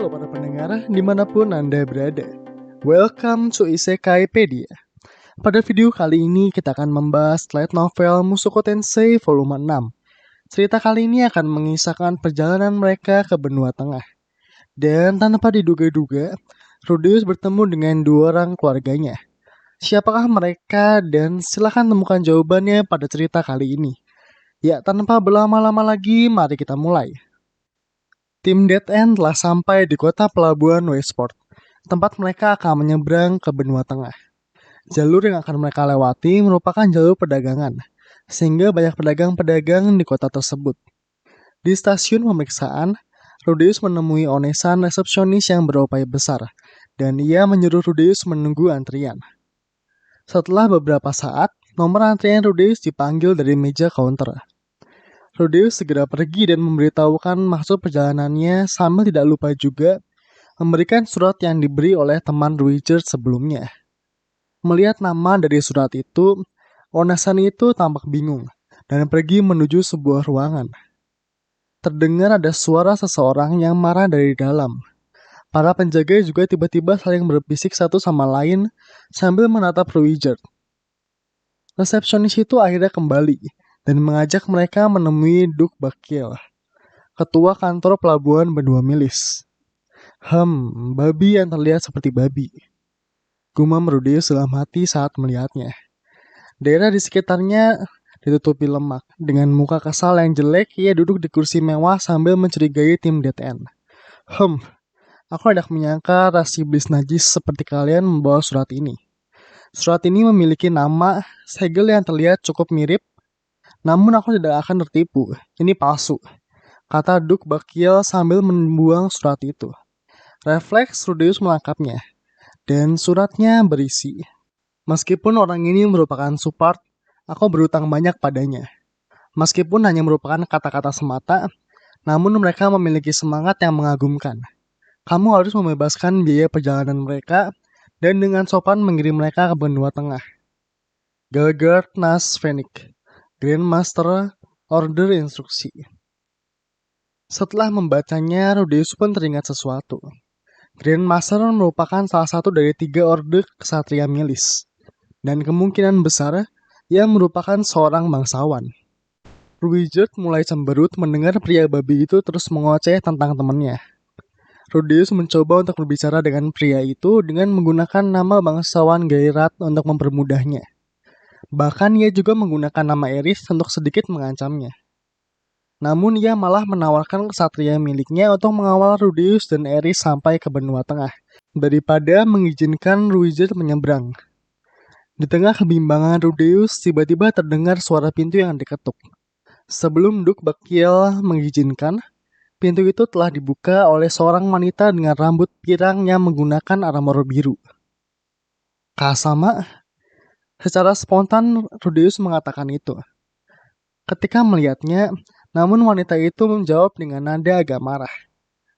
Halo para pendengar, dimanapun Anda berada. Welcome to Isekaipedia. Pada video kali ini kita akan membahas light novel Mushoku Tensei volume 6. Cerita kali ini akan mengisahkan perjalanan mereka ke benua tengah. Dan tanpa diduga-duga, Rudeus bertemu dengan dua orang keluarganya. Siapakah mereka dan silahkan temukan jawabannya pada cerita kali ini. Ya, tanpa berlama-lama lagi, mari kita mulai. Tim Dead End telah sampai di kota pelabuhan Westport, tempat mereka akan menyeberang ke benua tengah. Jalur yang akan mereka lewati merupakan jalur perdagangan, sehingga banyak pedagang-pedagang di kota tersebut. Di stasiun pemeriksaan, Rudeus menemui Onesan resepsionis yang berupaya besar, dan ia menyuruh Rudeus menunggu antrian. Setelah beberapa saat, nomor antrian Rudeus dipanggil dari meja counter. Rudeus segera pergi dan memberitahukan maksud perjalanannya sambil tidak lupa juga memberikan surat yang diberi oleh teman Richard sebelumnya. Melihat nama dari surat itu, Onesan itu tampak bingung dan pergi menuju sebuah ruangan. Terdengar ada suara seseorang yang marah dari dalam. Para penjaga juga tiba-tiba saling berbisik satu sama lain sambil menatap Richard. Resepsionis itu akhirnya kembali dan mengajak mereka menemui Duke Bakiel, ketua kantor pelabuhan benua Milis. Babi yang terlihat seperti babi. Gumam Rudeus dalam hati saat melihatnya. Daerah di sekitarnya ditutupi lemak. Dengan muka kesal yang jelek, ia duduk di kursi mewah sambil mencurigai tim Dead End. Aku tidak menyangka ras iblis najis seperti kalian membawa surat ini. Surat ini memiliki nama segel yang terlihat cukup mirip, namun aku tidak akan tertipu. Ini palsu, kata Duke Bakiel sambil membuang surat itu. Refleks Rudeus melangkapnya, dan suratnya berisi, meskipun orang ini merupakan Supart, aku berutang banyak padanya. Meskipun hanya merupakan kata-kata semata, namun mereka memiliki semangat yang mengagumkan. Kamu harus membebaskan biaya perjalanan mereka, dan dengan sopan mengirim mereka ke benua tengah. Galgard Nas Fenix, Grandmaster, order instruksi. Setelah membacanya, Rudeus pun teringat sesuatu. Grandmaster merupakan salah satu dari 3 orde ksatria milis, dan kemungkinan besar ia merupakan seorang bangsawan. Richard mulai cemberut mendengar pria babi itu terus mengoceh tentang temannya. Rudeus mencoba untuk berbicara dengan pria itu dengan menggunakan nama bangsawan Gairat untuk mempermudahnya. Bahkan ia juga menggunakan nama Eris untuk sedikit mengancamnya. Namun ia malah menawarkan ksatria miliknya untuk mengawal Rudeus dan Eris sampai ke benua tengah, daripada mengizinkan Richard menyeberang. Di tengah kebimbangan Rudeus, tiba-tiba terdengar suara pintu yang diketuk. Sebelum Duke Bakiel mengizinkan, pintu itu telah dibuka oleh seorang wanita dengan rambut pirang yang menggunakan armor biru. Kasama? Secara spontan, Rudeus mengatakan itu. Ketika melihatnya, namun wanita itu menjawab dengan nada agak marah.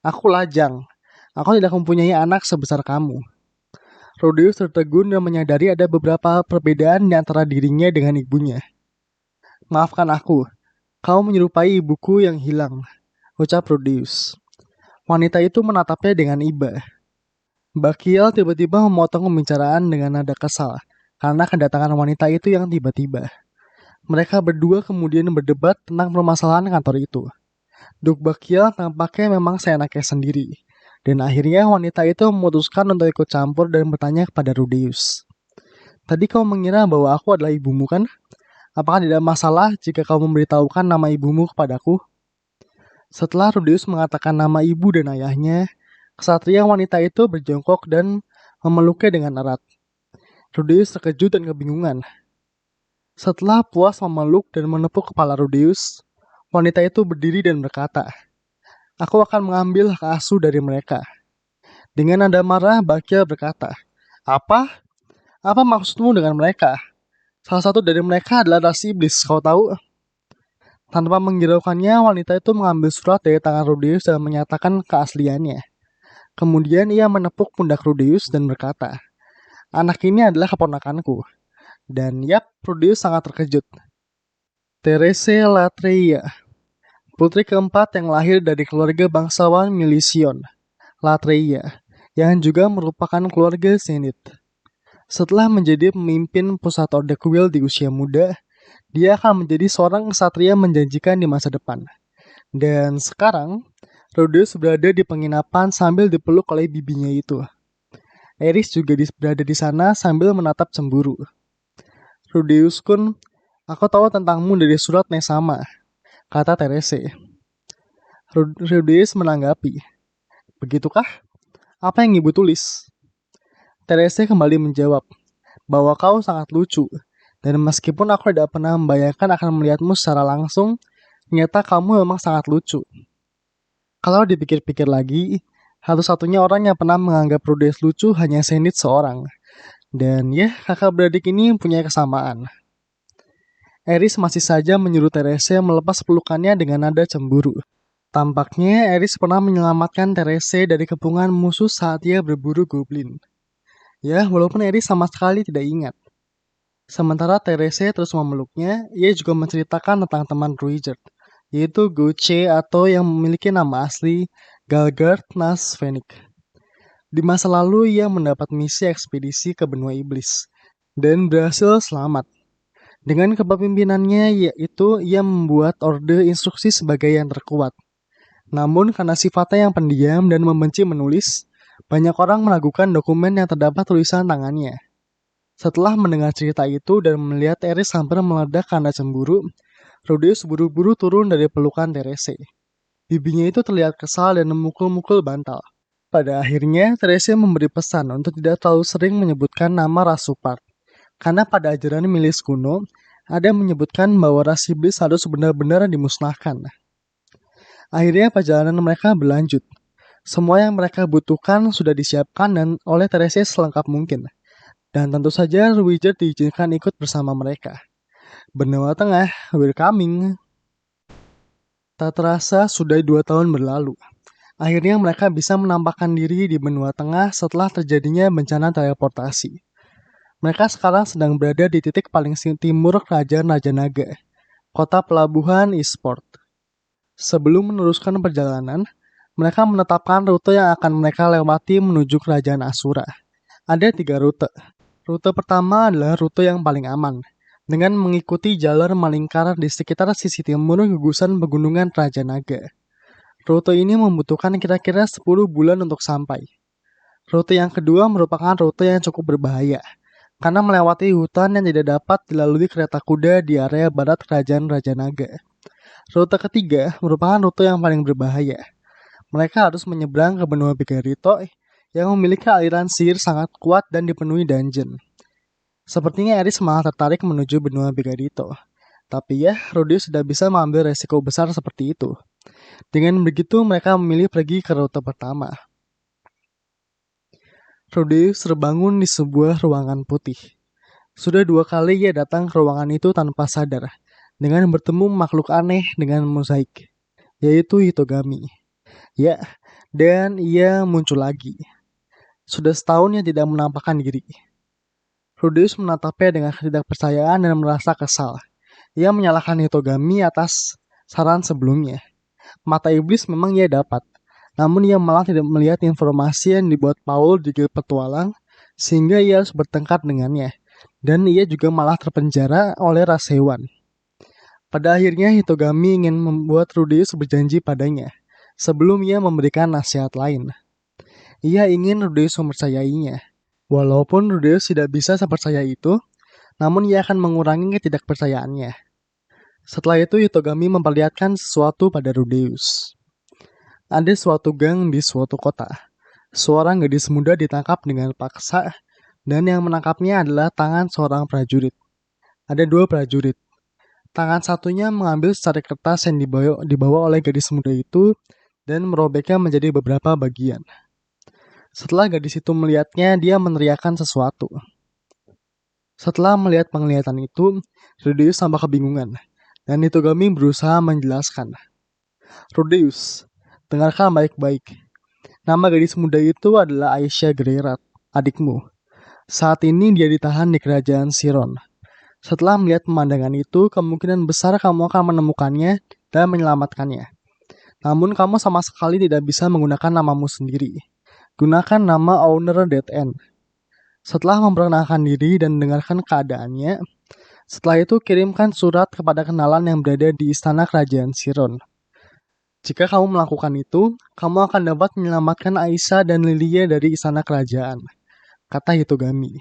Aku lajang. Aku tidak mempunyai anak sebesar kamu. Rudeus tertegun dan menyadari ada beberapa perbedaan di antara dirinya dengan ibunya. Maafkan aku. Kau menyerupai ibuku yang hilang, ucap Rudeus. Wanita itu menatapnya dengan iba. Bakiel tiba-tiba memotong pembicaraan dengan nada kesal karena kedatangan wanita itu yang tiba-tiba. Mereka berdua kemudian berdebat tentang permasalahan kantor itu. Duke Bakiel tampaknya memang seenaknya sendiri, dan akhirnya wanita itu memutuskan untuk ikut campur dan bertanya kepada Rudeus. Tadi kau mengira bahwa aku adalah ibumu kan? Apakah tidak masalah jika kau memberitahukan nama ibumu kepadaku? Setelah Rudeus mengatakan nama ibu dan ayahnya, ksatria wanita itu berjongkok dan memeluknya dengan erat. Rudeus terkejut dan kebingungan. Setelah puas memeluk dan menepuk kepala Rudeus, wanita itu berdiri dan berkata, "Aku akan mengambil hak asuh dari mereka." Dengan nada marah, Bakiel berkata, Apa? Apa maksudmu dengan mereka? Salah satu dari mereka adalah ras iblis, kau tahu?" Tanpa menghiraukannya, wanita itu mengambil surat dari tangan Rudeus dan menyatakan keasliannya. Kemudian ia menepuk pundak Rudeus dan berkata, "Anak ini adalah keponakanku." Dan Rudeus sangat terkejut. Therese Latreia, putri keempat yang lahir dari keluarga bangsawan Milision. Latreia, yang juga merupakan keluarga Zenith. Setelah menjadi pemimpin pusat Orde Kuil di usia muda, dia akan menjadi seorang ksatria menjanjikan di masa depan. Dan sekarang, Rudeus berada di penginapan sambil dipeluk oleh bibinya itu. Eris juga berada di sana sambil menatap cemburu. Rudeus kun, aku tahu tentangmu dari surat Nesama, kata Therese. Rudeus menanggapi, begitukah? Apa yang ibu tulis? Therese kembali menjawab, bahwa kau sangat lucu, dan meskipun aku tidak pernah membayangkan akan melihatmu secara langsung, ternyata kamu memang sangat lucu. Kalau dipikir-pikir lagi, satu-satunya orang yang pernah menganggap Rudeus lucu hanya Zenith seorang. Dan ya, kakak beradik ini punya kesamaan. Eris masih saja menyuruh Therese melepas pelukannya dengan nada cemburu. Tampaknya Eris pernah menyelamatkan Therese dari kepungan musuh saat ia berburu goblin. Ya, walaupun Eris sama sekali tidak ingat. Sementara Therese terus memeluknya, ia juga menceritakan tentang teman Ruijerd, yaitu Guce atau yang memiliki nama asli Galgard Nasvenik. Di masa lalu ia mendapat misi ekspedisi ke benua iblis dan berhasil selamat. Dengan kepemimpinannya yaitu ia membuat orde instruksi sebagai yang terkuat. Namun karena sifatnya yang pendiam dan membenci menulis, banyak orang meragukan dokumen yang terdapat tulisan tangannya. Setelah mendengar cerita itu dan melihat Eris hampir meledak karena cemburu, Rudeus buru-buru turun dari pelukan Therese. Bibinya itu terlihat kesal dan memukul-mukul bantal. Pada akhirnya, Therese memberi pesan untuk tidak terlalu sering menyebutkan nama Rasupart. Karena pada ajaran milis kuno, ada yang menyebutkan bahwa ras iblis harus benar-benar dimusnahkan. Akhirnya perjalanan mereka berlanjut. Semua yang mereka butuhkan sudah disiapkan dan oleh Therese selengkap mungkin. Dan tentu saja Ruijerd diizinkan ikut bersama mereka. Benua Tengah, we're coming. Tak terasa sudah 2 tahun berlalu. Akhirnya mereka bisa menampakkan diri di benua tengah setelah terjadinya bencana teleportasi. Mereka sekarang sedang berada di titik paling timur kerajaan Raja Naga, kota pelabuhan Eastport. Sebelum meneruskan perjalanan, mereka menetapkan rute yang akan mereka lewati menuju kerajaan Asura. Ada 3 rute. Rute pertama adalah rute yang paling aman, dengan mengikuti jalur melingkar di sekitar sisi timur gugusan pegunungan Raja Naga. Rute ini membutuhkan kira-kira 10 bulan untuk sampai. Rute yang kedua merupakan rute yang cukup berbahaya, karena melewati hutan yang tidak dapat dilalui kereta kuda di area barat kerajaan Raja Naga. Rute ketiga merupakan rute yang paling berbahaya. Mereka harus menyeberang ke benua Bigarito yang memiliki aliran sihir sangat kuat dan dipenuhi dungeon. Sepertinya Eris malah tertarik menuju benua Bigarito. Tapi ya, Rudeus sudah bisa mengambil resiko besar seperti itu. Dengan begitu, mereka memilih pergi ke rute pertama. Rudeus terbangun di sebuah ruangan putih. Sudah 2 kali ia datang ke ruangan itu tanpa sadar, dengan bertemu makhluk aneh dengan mozaik, yaitu Hitogami. Ya, dan ia muncul lagi. Sudah setahun ia tidak menampakkan diri. Rudeus menatapnya dengan ketidakpercayaan dan merasa kesal. Ia menyalahkan Hitogami atas saran sebelumnya. Mata iblis memang ia dapat, namun ia malah tidak melihat informasi yang dibuat Paul di Guild Petualang, sehingga ia harus bertengkar dengannya, dan ia juga malah terpenjara oleh ras hewan. Pada akhirnya Hitogami ingin membuat Rudeus berjanji padanya, sebelum ia memberikan nasihat lain. Ia ingin Rudeus mempercayainya. Walaupun Rudeus tidak bisa sepercaya itu, namun ia akan mengurangi ketidakpercayaannya. Setelah itu Hitogami memperlihatkan sesuatu pada Rudeus. Ada suatu gang di suatu kota. Seorang gadis muda ditangkap dengan paksa, dan yang menangkapnya adalah tangan seorang prajurit. Ada 2 prajurit. Tangan satunya mengambil secari kertas yang dibawa oleh gadis muda itu dan merobeknya menjadi beberapa bagian. Setelah gadis itu melihatnya, dia meneriakkan sesuatu. Setelah melihat penglihatan itu, Rudeus tampak kebingungan, dan Hitogami berusaha menjelaskan. Rudeus, dengarkan baik-baik. Nama gadis muda itu adalah Aisyah Greirat, adikmu. Saat ini dia ditahan di kerajaan Siron. Setelah melihat pemandangan itu, kemungkinan besar kamu akan menemukannya dan menyelamatkannya. Namun kamu sama sekali tidak bisa menggunakan namamu sendiri. Gunakan nama owner Dead End. Setelah memperkenalkan diri dan mendengarkan keadaannya, setelah itu kirimkan surat kepada kenalan yang berada di istana kerajaan Siron. Jika kamu melakukan itu, kamu akan dapat menyelamatkan Aisyah dan Lilia dari istana kerajaan, kata Hitogami.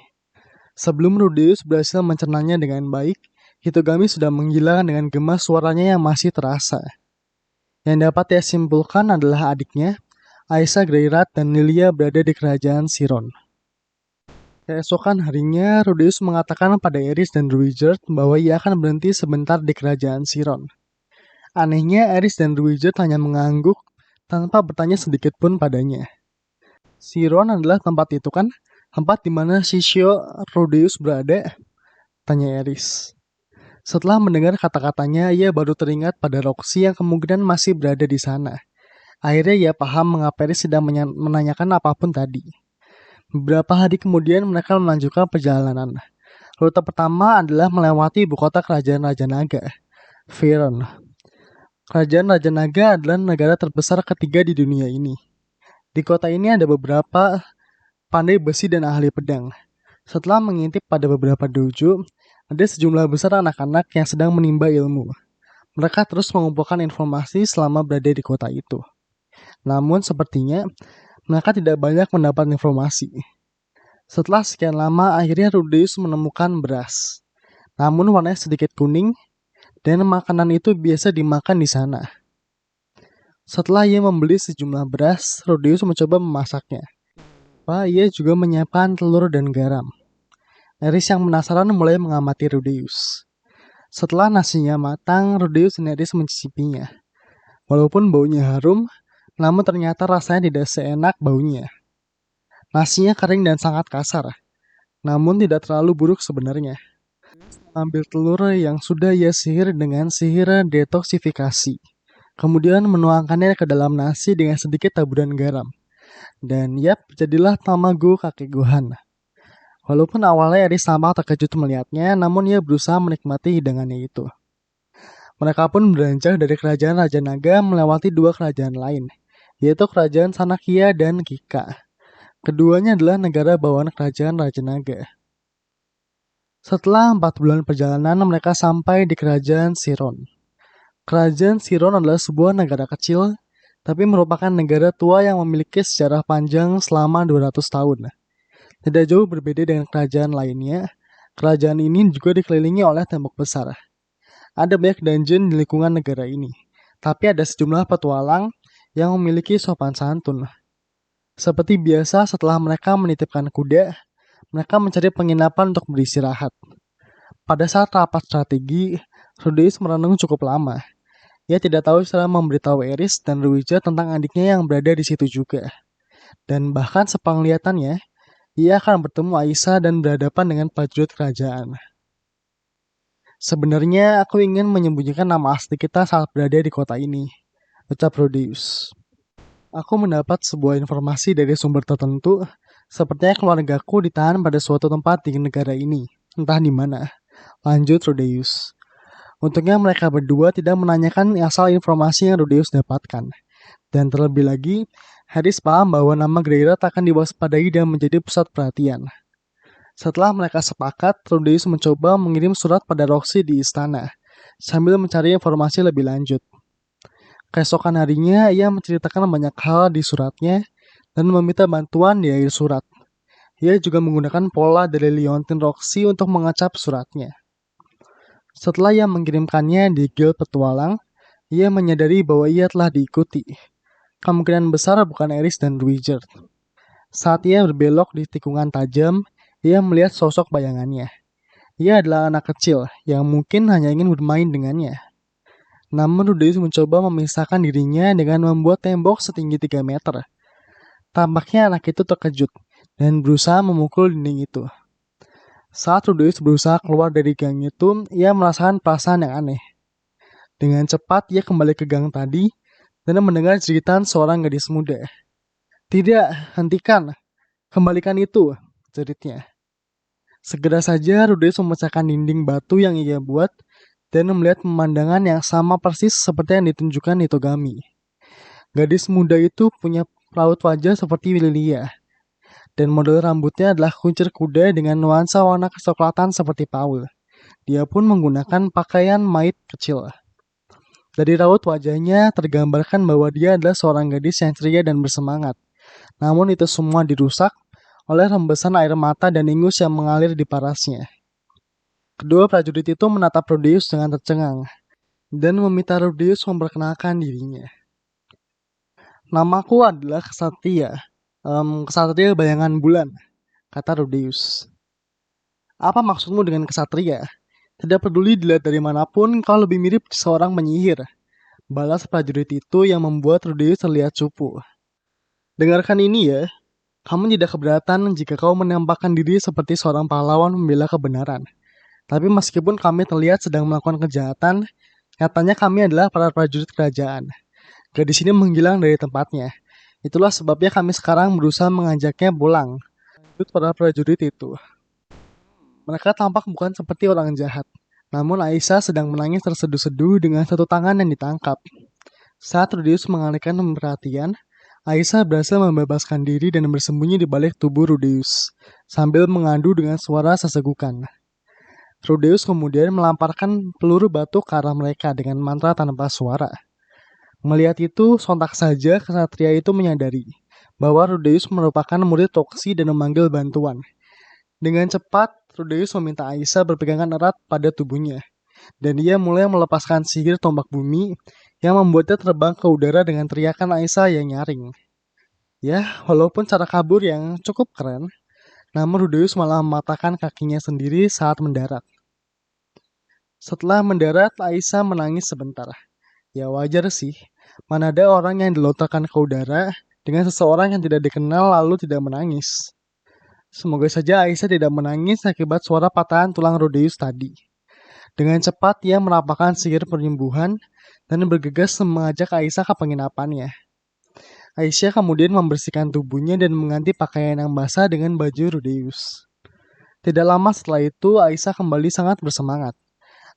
Sebelum Rudeus berhasil mencernanya dengan baik, Hitogami sudah menggila dengan gema suaranya yang masih terasa. Yang dapat dia simpulkan adalah adiknya, Aisyah Greirat dan Lilia berada di kerajaan Siron. Keesokan harinya, Rudeus mengatakan pada Eris dan Ruijerd bahwa ia akan berhenti sebentar di kerajaan Siron. Anehnya, Eris dan Ruijerd hanya mengangguk tanpa bertanya sedikit pun padanya. Siron adalah tempat itu kan? Tempat di mana Shishio Rudeus berada? Tanya Eris. Setelah mendengar kata-katanya, ia baru teringat pada Roxy yang kemungkinan masih berada di sana. Akhirnya ia paham mengapa Eris sedang menanyakan apapun tadi. Beberapa hari kemudian mereka melanjutkan perjalanan. Rute pertama adalah melewati ibu kota kerajaan Raja Naga, Faerûn. Kerajaan Raja Naga adalah negara terbesar ketiga di dunia ini. Di kota ini ada beberapa pandai besi dan ahli pedang. Setelah mengintip pada beberapa dojo, ada sejumlah besar anak-anak yang sedang menimba ilmu. Mereka terus mengumpulkan informasi selama berada di kota itu. Namun sepertinya mereka tidak banyak mendapat informasi. Setelah sekian lama, akhirnya Rudeus menemukan beras. Namun warnanya sedikit kuning, dan makanan itu biasa dimakan di sana. Setelah ia membeli sejumlah beras, Rudeus mencoba memasaknya. Ia juga menyiapkan telur dan garam. Eris yang penasaran mulai mengamati Rudeus. Setelah nasinya matang, Rudeus dan Eris mencicipinya. Walaupun baunya harum, namun ternyata rasanya tidak seenak baunya. Nasinya kering dan sangat kasar, namun tidak terlalu buruk sebenarnya. Ambil telur yang sudah ia sihir dengan sihir detoksifikasi. Kemudian menuangkannya ke dalam nasi dengan sedikit taburan garam. Dan yap, jadilah tamago kakek Gohan. Walaupun awalnya Eris tampak terkejut melihatnya, namun ia berusaha menikmati hidangannya itu. Mereka pun beranjak dari kerajaan Raja Naga melewati dua kerajaan lain, yaitu kerajaan Sanakia dan Kika. Keduanya adalah negara bawahan kerajaan Raja Naga. Setelah 4 bulan perjalanan, mereka sampai di kerajaan Siron. Kerajaan Siron adalah sebuah negara kecil, tapi merupakan negara tua yang memiliki sejarah panjang selama 200 tahun. Tidak jauh berbeda dengan kerajaan lainnya, kerajaan ini juga dikelilingi oleh tembok besar. Ada banyak dungeon di lingkungan negara ini, tapi ada sejumlah petualang yang memiliki sopan santun. Seperti biasa, setelah mereka menitipkan kuda, mereka mencari penginapan untuk beristirahat. Pada saat rapat strategi, Rudeus merenung cukup lama. Ia tidak tahu cara memberitahu Eris dan Ruijerd tentang adiknya yang berada di situ juga. Dan bahkan sepenglihatannya, ia akan bertemu Aisyah dan berhadapan dengan prajurit kerajaan. Sebenarnya aku ingin menyembunyikan nama asli kita saat berada di kota ini, ucap Rudeus. Aku mendapat sebuah informasi dari sumber tertentu, sepertinya keluargaku ditahan pada suatu tempat di negara ini, entah di mana. Lanjut Rudeus. Untungnya mereka berdua tidak menanyakan asal informasi yang Rudeus dapatkan. Dan terlebih lagi, Eris paham bahwa nama Greirat akan diwaspadai dan menjadi pusat perhatian. Setelah mereka sepakat, Rudeus mencoba mengirim surat pada Roxy di istana, sambil mencari informasi lebih lanjut. Keesokan harinya, ia menceritakan banyak hal di suratnya dan meminta bantuan di akhir surat. Ia juga menggunakan pola dari Liontin Roxy untuk mengecap suratnya. Setelah ia mengirimkannya di Guild Petualang, ia menyadari bahwa ia telah diikuti. Kemungkinan besar bukan Eris dan Ruijerd. Saat ia berbelok di tikungan tajam, ia melihat sosok bayangannya. Ia adalah anak kecil yang mungkin hanya ingin bermain dengannya. Namun Rudeus mencoba memisahkan dirinya dengan membuat tembok setinggi 3 meter. Tampaknya anak itu terkejut dan berusaha memukul dinding itu. Saat Rudeus berusaha keluar dari gang itu, ia merasakan perasaan yang aneh. Dengan cepat ia kembali ke gang tadi dan mendengar jeritan seorang gadis muda. Tidak, hentikan. Kembalikan itu, jeritnya. Segera saja Rudeus memecahkan dinding batu yang ia buat dan melihat pemandangan yang sama persis seperti yang ditunjukkan Hitogami. Gadis muda itu punya raut wajah seperti Lilia, dan model rambutnya adalah kuncir kuda dengan nuansa warna kecoklatan seperti Paul. Dia pun menggunakan pakaian maid kecil. Dari raut wajahnya tergambarkan bahwa dia adalah seorang gadis yang ceria dan bersemangat. Namun itu semua dirusak oleh rembesan air mata dan ingus yang mengalir di parasnya. Kedua prajurit itu menatap Rudeus dengan tercengang dan meminta Rudeus memperkenalkan dirinya. Namaku adalah Kesatria, Kesatria Bayangan Bulan, kata Rudeus. Apa maksudmu dengan kesatria? Tidak peduli dilihat dari manapun, kau lebih mirip seorang penyihir. Balas prajurit itu yang membuat Rudeus terlihat cupu. Dengarkan ini ya, kamu tidak keberatan jika kau menampakkan diri seperti seorang pahlawan membela kebenaran. Tapi meskipun kami terlihat sedang melakukan kejahatan, nyatanya kami adalah para prajurit kerajaan. Gadis ini menghilang dari tempatnya. Itulah sebabnya kami sekarang berusaha mengajaknya pulang. Lanjut para prajurit itu. Mereka tampak bukan seperti orang jahat. Namun Aisyah sedang menangis terseduh-seduh dengan satu tangan yang ditangkap. Saat Rudeus mengalihkan perhatian, Aisyah berhasil membebaskan diri dan bersembunyi di balik tubuh Rudeus, sambil mengadu dengan suara sesegukan. Rudeus kemudian melamparkan peluru batu ke arah mereka dengan mantra tanpa suara. Melihat itu, sontak saja kesatria itu menyadari bahwa Rudeus merupakan murid Toksi dan memanggil bantuan. Dengan cepat, Rudeus meminta Aisyah berpegangan erat pada tubuhnya, dan dia mulai melepaskan sihir tombak bumi yang membuatnya terbang ke udara dengan teriakan Aisyah yang nyaring. Ya, walaupun cara kabur yang cukup keren, namun Rudeus malah mematahkan kakinya sendiri saat mendarat. Setelah mendarat, Aisyah menangis sebentar. Ya wajar sih, mana ada orang yang dilontarkan ke udara dengan seseorang yang tidak dikenal lalu tidak menangis. Semoga saja Aisyah tidak menangis akibat suara patahan tulang Rudeus tadi. Dengan cepat ia merapakkan sihir penyembuhan dan bergegas mengajak Aisyah ke penginapannya. Aisyah kemudian membersihkan tubuhnya dan mengganti pakaian yang basah dengan baju Rudeus. Tidak lama setelah itu Aisyah kembali sangat bersemangat.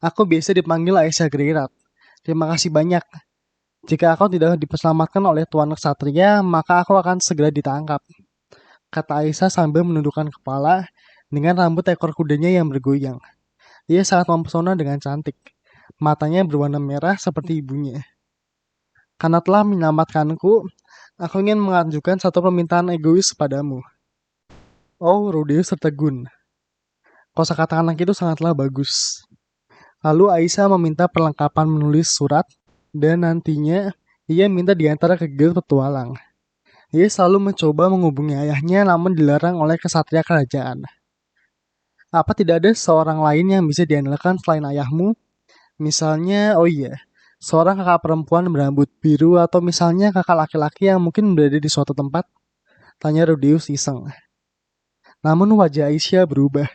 Aku biasa dipanggil Aisyah Greirat. Terima kasih banyak. Jika aku tidak diselamatkan oleh Tuan Ksatria, maka aku akan segera ditangkap, kata Aisyah sambil menundukkan kepala dengan rambut ekor kudanya yang bergoyang. Ia sangat mempesona dengan cantik. Matanya berwarna merah seperti ibunya. Karena telah menyelamatkanku, aku ingin mengajukan satu permintaan egois padamu. Oh, Rudeus tertegun. Kosakata anak itu sangatlah bagus. Lalu Aisyah meminta perlengkapan menulis surat, dan nantinya ia minta diantar ke guild petualang. Ia selalu mencoba menghubungi ayahnya namun dilarang oleh kesatria kerajaan. Apa tidak ada seorang lain yang bisa diandalkan selain ayahmu? Misalnya, oh iya, seorang kakak perempuan berambut biru atau misalnya kakak laki-laki yang mungkin berada di suatu tempat? Tanya Rudeus iseng. Namun wajah Aisyah berubah.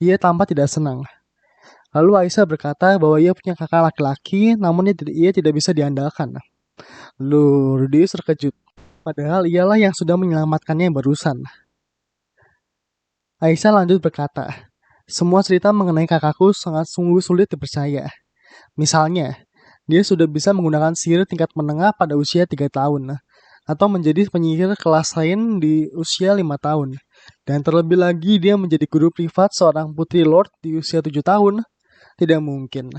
Ia tampak tidak senang. Lalu Aisyah berkata bahwa ia punya kakak laki-laki namun ia tidak bisa diandalkan. Lalu Rudeus terkejut. Padahal ialah yang sudah menyelamatkannya barusan. Aisyah lanjut berkata, semua cerita mengenai kakakku sangat sungguh sulit dipercaya. Misalnya, dia sudah bisa menggunakan sihir tingkat menengah pada usia 3 tahun, atau menjadi penyihir kelas lain di usia 5 tahun. Dan terlebih lagi dia menjadi guru privat seorang putri lord di usia 7 tahun. Tidak mungkin.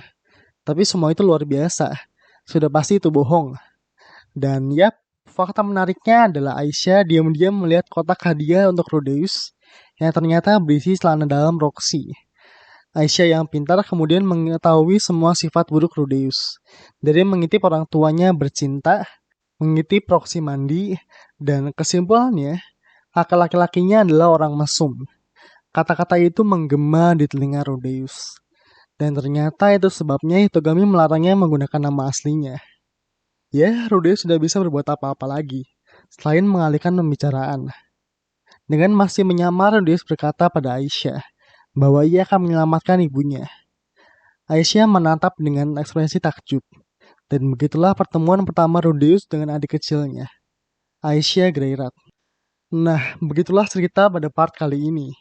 Tapi semua itu luar biasa. Sudah pasti itu bohong. Dan yap, fakta menariknya adalah Aisyah diam-diam melihat kotak hadiah untuk Rudeus yang ternyata berisi celana dalam Roxy. Aisyah yang pintar kemudian mengetahui semua sifat buruk Rudeus. Dari mengintip orang tuanya bercinta, mengintip Roxy mandi, dan kesimpulannya, kakak laki-lakinya adalah orang mesum. Kata-kata itu menggema di telinga Rudeus. Dan ternyata itu sebabnya Hitogami melarangnya menggunakan nama aslinya. Ya, Rudeus sudah bisa berbuat apa-apa lagi, selain mengalihkan pembicaraan. Dengan masih menyamar, Rudeus berkata pada Aisyah bahwa ia akan menyelamatkan ibunya. Aisyah menatap dengan ekspresi takjub. Dan begitulah pertemuan pertama Rudeus dengan adik kecilnya, Aisyah Greirat. Nah, begitulah cerita pada part kali ini.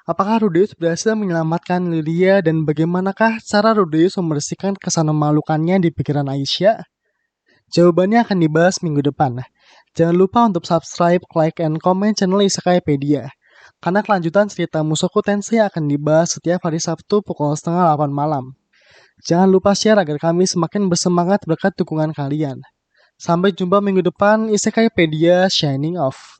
Apakah Rudeus berhasil menyelamatkan Lilia dan bagaimanakah cara Rudeus membersihkan kesan memalukannya di pikiran Aisyah? Jawabannya akan dibahas minggu depan. Jangan lupa untuk subscribe, like, and comment channel Isekaipedia. Karena kelanjutan cerita Mushoku Tensei akan dibahas setiap hari Sabtu pukul setengah 8 malam. Jangan lupa share agar kami semakin bersemangat berkat dukungan kalian. Sampai jumpa minggu depan, Isekaipedia shining off.